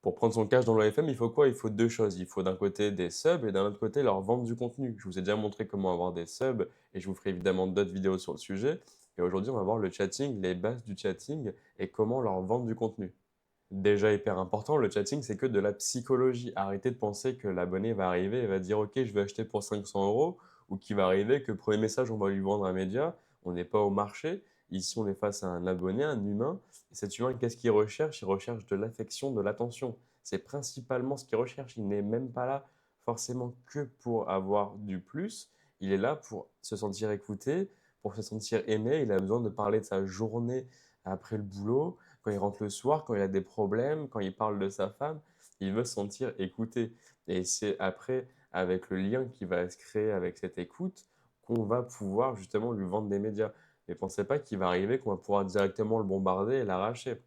Pour prendre son cash dans l'OFM, il faut quoi? Il faut 2 choses. Il faut d'un côté des subs et d'un autre côté leur vendre du contenu. Je vous ai déjà montré comment avoir des subs et je vous ferai évidemment d'autres vidéos sur le sujet. Et aujourd'hui, on va voir le chatting, les bases du chatting et comment leur vendre du contenu. Déjà hyper important, le chatting, c'est que de la psychologie. Arrêtez de penser que l'abonné va arriver et va dire OK, je vais acheter pour 500 euros ou qu'il va arriver que premier message, on va lui vendre un média. On n'est pas au marché. Ici, on est face à un abonné, un humain. Et cet humain, qu'est-ce qu'il recherche? Il recherche de l'affection, de l'attention. C'est principalement ce qu'il recherche. Il n'est même pas là forcément que pour avoir du plus. Il est là pour se sentir écouté, pour se sentir aimé. Il a besoin de parler de sa journée après le boulot quand il rentre le soir, quand il a des problèmes, quand il parle de sa femme, il veut se sentir écouté. Et c'est après, avec le lien qui va se créer avec cette écoute, qu'on va pouvoir justement lui vendre des médias. Mais pensez pas qu'il va arriver qu'on va pouvoir directement le bombarder et l'arracher.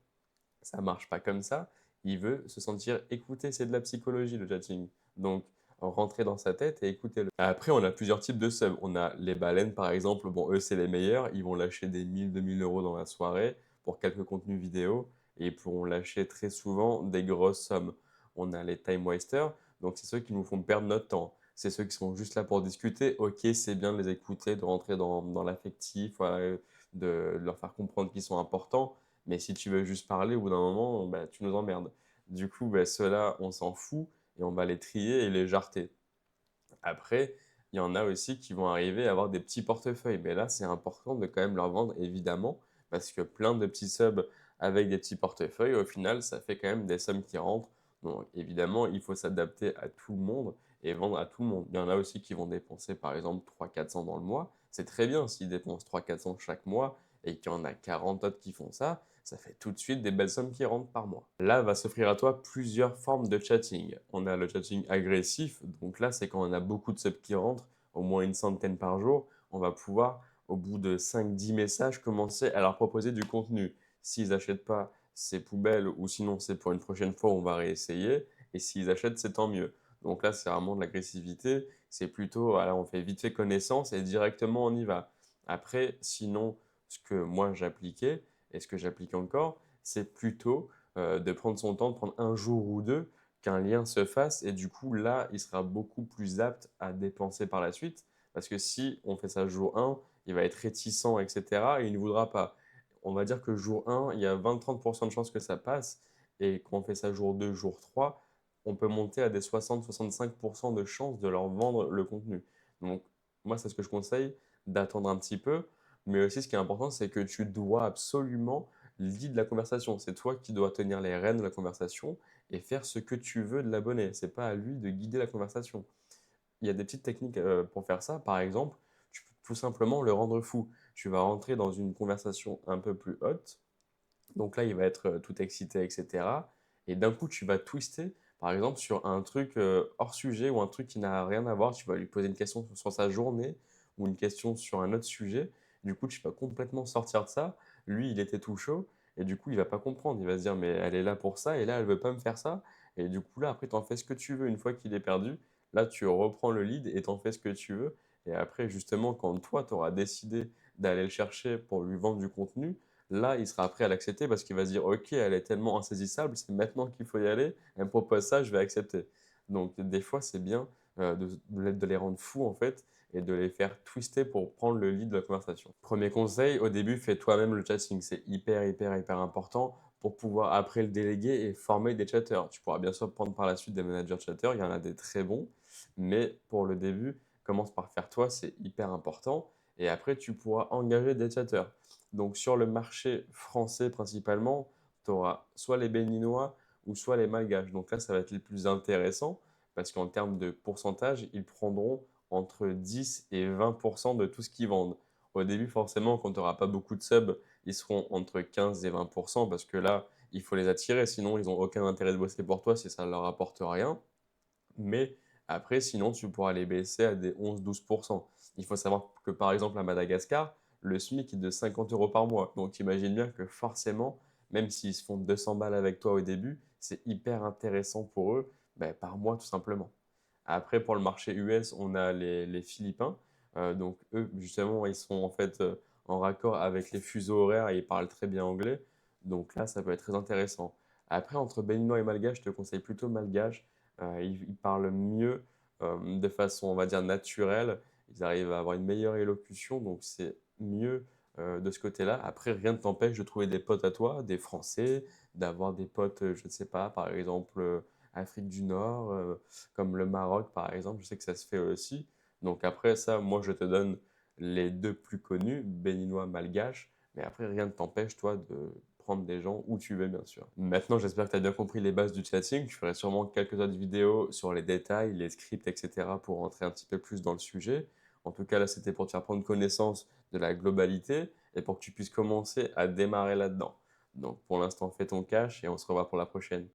Ça marche pas comme ça. Il veut se sentir écouté. C'est de la psychologie, le chatting. Donc, rentrer dans sa tête et écoutez-le. Après, on a plusieurs types de subs. On a les baleines, par exemple. Bon, eux, c'est les meilleurs. Ils vont lâcher des 1000, 2000 euros dans la soirée pour quelques contenus vidéo et ils pourront lâcher très souvent des grosses sommes. On a les time wasters. Donc, c'est ceux qui nous font perdre notre temps. C'est ceux qui sont juste là pour discuter. Ok, c'est bien de les écouter, de rentrer dans l'affectif, ouais, de leur faire comprendre qu'ils sont importants. Mais si tu veux juste parler, au bout d'un moment, bah, tu nous emmerdes. Du coup, bah, ceux-là, on s'en fout et on va les trier et les jarter. Après, il y en a aussi qui vont arriver à avoir des petits portefeuilles. Mais là, c'est important de quand même leur vendre, évidemment, parce que plein de petits subs avec des petits portefeuilles, au final, ça fait quand même des sommes qui rentrent. Donc, évidemment, il faut s'adapter à tout le monde et vendre à tout le monde. Il y en a aussi qui vont dépenser, par exemple, 300-400 dans le mois. C'est très bien s'ils dépensent 300-400 chaque mois et qu'il y en a 40 autres qui font ça. Ça fait tout de suite des belles sommes qui rentrent par mois. Là, va s'offrir à toi plusieurs formes de chatting. On a le chatting agressif, donc là, c'est quand on a beaucoup de subs qui rentrent, au moins une centaine par jour, on va pouvoir, au bout de 5-10 messages, commencer à leur proposer du contenu. S'ils n'achètent pas, c'est poubelle, ou sinon c'est pour une prochaine fois, on va réessayer, et s'ils achètent, c'est tant mieux. Donc là, c'est vraiment de l'agressivité, c'est plutôt, voilà, on fait vite fait connaissance et directement on y va. Après, sinon, ce que moi j'appliquais, et ce que j'applique encore, c'est plutôt de prendre son temps, de prendre un jour ou deux, qu'un lien se fasse, et du coup, là, il sera beaucoup plus apte à dépenser par la suite, parce que si on fait ça jour 1, il va être réticent, etc., et il ne voudra pas. On va dire que jour 1, il y a 20-30% de chances que ça passe, et quand on fait ça jour 2, jour 3, on peut monter à des 60-65% de chances de leur vendre le contenu. Donc, moi, c'est ce que je conseille, d'attendre un petit peu, mais aussi ce qui est important, c'est que tu dois absolument lead la conversation. C'est toi qui dois tenir les rênes de la conversation et faire ce que tu veux de l'abonné. C'est pas à lui de guider la conversation. Il y a des petites techniques pour faire ça. Par exemple, tu peux tout simplement le rendre fou. Tu vas rentrer dans une conversation un peu plus haute. Donc là, il va être tout excité, etc. Et d'un coup, tu vas twister, par exemple, sur un truc hors sujet ou un truc qui n'a rien à voir. Tu vas lui poser une question sur sa journée ou une question sur un autre sujet. Du coup, tu vas complètement sortir de ça. Lui, il était tout chaud. Et du coup, il va pas comprendre. Il va se dire, mais elle est là pour ça et là, elle veut pas me faire ça. Et du coup, là, après, tu en fais ce que tu veux. Une fois qu'il est perdu, là, tu reprends le lead et tu en fais ce que tu veux. Et après, justement, quand toi, tu auras décidé d'aller le chercher pour lui vendre du contenu, là, il sera prêt à l'accepter parce qu'il va se dire, OK, elle est tellement insaisissable, c'est maintenant qu'il faut y aller, elle me propose ça, je vais accepter. Donc, des fois, c'est bien de les rendre fous, en fait, et de les faire twister pour prendre le lead de la conversation. Premier conseil, au début, fais toi-même le chatting. C'est hyper, hyper, hyper important pour pouvoir après le déléguer et former des chatteurs. Tu pourras bien sûr prendre par la suite des managers chatteurs, il y en a des très bons, mais pour le début, commence par faire toi, c'est hyper important. Et après, tu pourras engager des chatteurs. Donc sur le marché français principalement, tu auras soit les Béninois ou soit les Malgaches. Donc là, ça va être les plus intéressants parce qu'en termes de pourcentage, ils prendront entre 10 et 20% de tout ce qu'ils vendent. Au début, forcément, quand tu n'auras pas beaucoup de subs, ils seront entre 15 et 20% parce que là, il faut les attirer, sinon ils n'ont aucun intérêt de bosser pour toi si ça ne leur apporte rien. Mais après, sinon, tu pourras les baisser à des 11-12%. Il faut savoir que par exemple à Madagascar, le SMIC est de 50 euros par mois. Donc tu imagines bien que forcément, même s'ils se font 200 balles avec toi au début, c'est hyper intéressant pour eux, ben, par mois tout simplement. Après, pour le marché US, on a les Philippins. Donc eux, justement, ils sont en fait en raccord avec les fuseaux horaires et ils parlent très bien anglais. Donc là, ça peut être très intéressant. Après, entre béninois et malgache, je te conseille plutôt malgache. Ils parlent mieux, de façon, on va dire, naturelle. Ils arrivent à avoir une meilleure élocution, donc c'est mieux, de ce côté-là. Après, rien ne t'empêche de trouver des potes à toi, des Français, d'avoir des potes, je ne sais pas, par exemple, Afrique du Nord, comme le Maroc, par exemple. Je sais que ça se fait aussi. Donc après ça, moi, je te donne les 2 plus connus, béninois, malgache. Mais après, rien ne t'empêche, toi, de prendre des gens où tu veux, bien sûr. Maintenant, j'espère que tu as bien compris les bases du chatting. Je ferai sûrement quelques autres vidéos sur les détails, les scripts, etc. pour rentrer un petit peu plus dans le sujet. En tout cas, là, c'était pour te faire prendre connaissance de la globalité et pour que tu puisses commencer à démarrer là-dedans. Donc, pour l'instant, fais ton cash et on se revoit pour la prochaine.